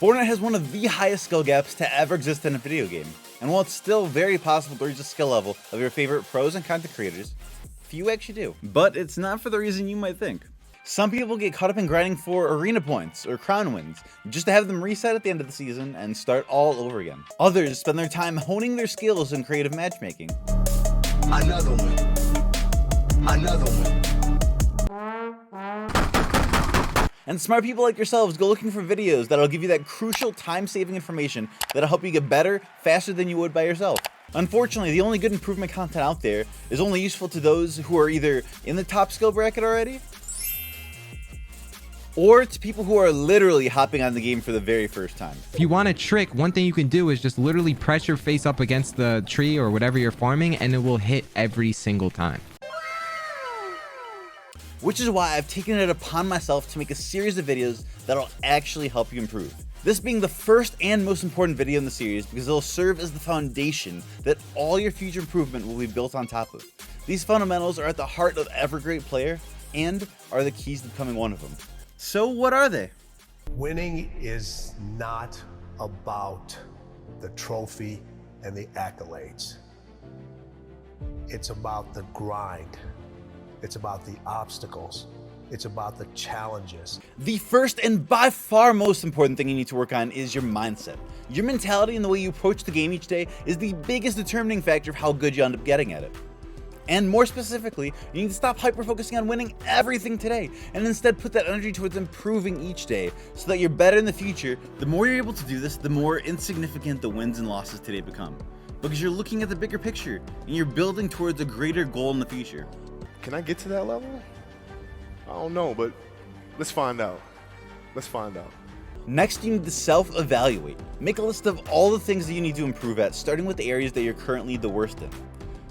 Fortnite has one of the highest skill gaps to ever exist in a video game, and while it's still very possible to reach the skill level of your favorite pros and content creators, few actually do. But it's not for the reason you might think. Some people get caught up in grinding for arena points or crown wins, just to have them reset at the end of the season and start all over again. Others spend their time honing their skills in creative matchmaking. Another one. Another one. And smart people like yourselves go looking for videos that'll give you that crucial time-saving information that'll help you get better faster than you would by yourself. Unfortunately, the only good improvement content out there is only useful to those who are either in the top skill bracket already, or to people who are literally hopping on the game for the very first time. If you want a trick, one thing you can do is just literally press your face up against the tree or whatever you're farming, and it will hit every single time. Which is why I've taken it upon myself to make a series of videos that'll actually help you improve. This being the first and most important video in the series because it'll serve as the foundation that all your future improvement will be built on top of. These fundamentals are at the heart of every great player and are the keys to becoming one of them. So what are they? Winning is not about the trophy and the accolades. It's about the grind. It's about the obstacles. It's about the challenges. The first and by far most important thing you need to work on is your mindset. Your mentality and the way you approach the game each day is the biggest determining factor of how good you end up getting at it. And more specifically, you need to stop hyper-focusing on winning everything today and instead put that energy towards improving each day so that you're better in the future. The more you're able to do this, the more insignificant the wins and losses today become. Because you're looking at the bigger picture and you're building towards a greater goal in the future. Can I get to that level? I don't know, but let's find out. Let's find out. Next, you need to self-evaluate. Make a list of all the things that you need to improve at, starting with the areas that you're currently the worst in.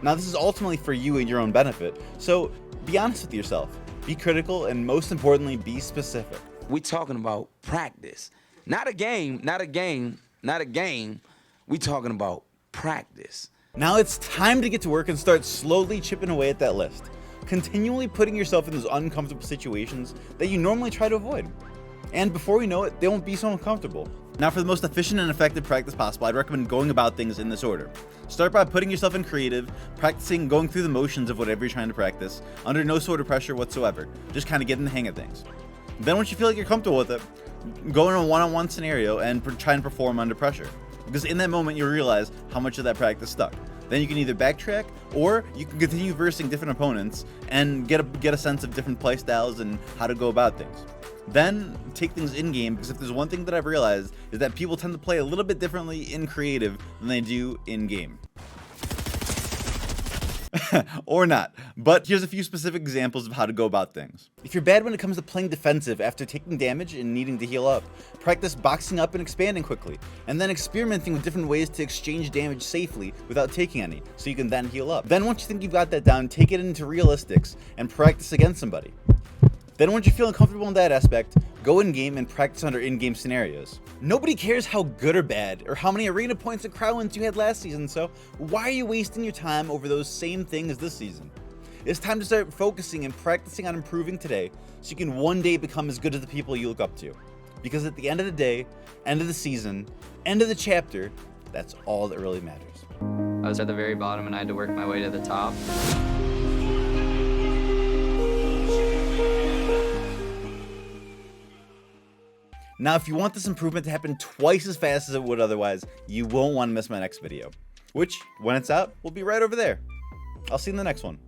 Now, this is ultimately for you and your own benefit, so be honest with yourself, be critical, and most importantly, be specific. We talking about practice. Not a game, not a game, not a game. We talking about practice. Now it's time to get to work and start slowly chipping away at that list. Continually putting yourself in those uncomfortable situations that you normally try to avoid. And before we know it, they won't be so uncomfortable. Now, for the most efficient and effective practice possible, I'd recommend going about things in this order. Start by putting yourself in creative, practicing going through the motions of whatever you're trying to practice, under no sort of pressure whatsoever, just kind of getting the hang of things. Then once you feel like you're comfortable with it, go in a one-on-one scenario and try and perform under pressure. Because in that moment, you'll realize how much of that practice stuck. Then you can either backtrack, or you can continue versing different opponents and get a sense of different play styles and how to go about things. Then take things in-game, because if there's one thing that I've realized is that people tend to play a little bit differently in creative than they do in-game. Or not, but here's a few specific examples of how to go about things. If you're bad when it comes to playing defensive after taking damage and needing to heal up, practice boxing up and expanding quickly, and then experimenting with different ways to exchange damage safely without taking any, so you can then heal up. Then once you think you've got that down, take it into realistics and practice against somebody. Then once you're feeling comfortable in that aspect, go in-game and practice under in-game scenarios. Nobody cares how good or bad, or how many arena points and crown wins you had last season, so why are you wasting your time over those same things this season? It's time to start focusing and practicing on improving today, so you can one day become as good as the people you look up to. Because at the end of the day, end of the season, end of the chapter, that's all that really matters. I was at the very bottom and I had to work my way to the top. Now, if you want this improvement to happen twice as fast as it would otherwise, you won't want to miss my next video, which, when it's out, will be right over there. I'll see you in the next one.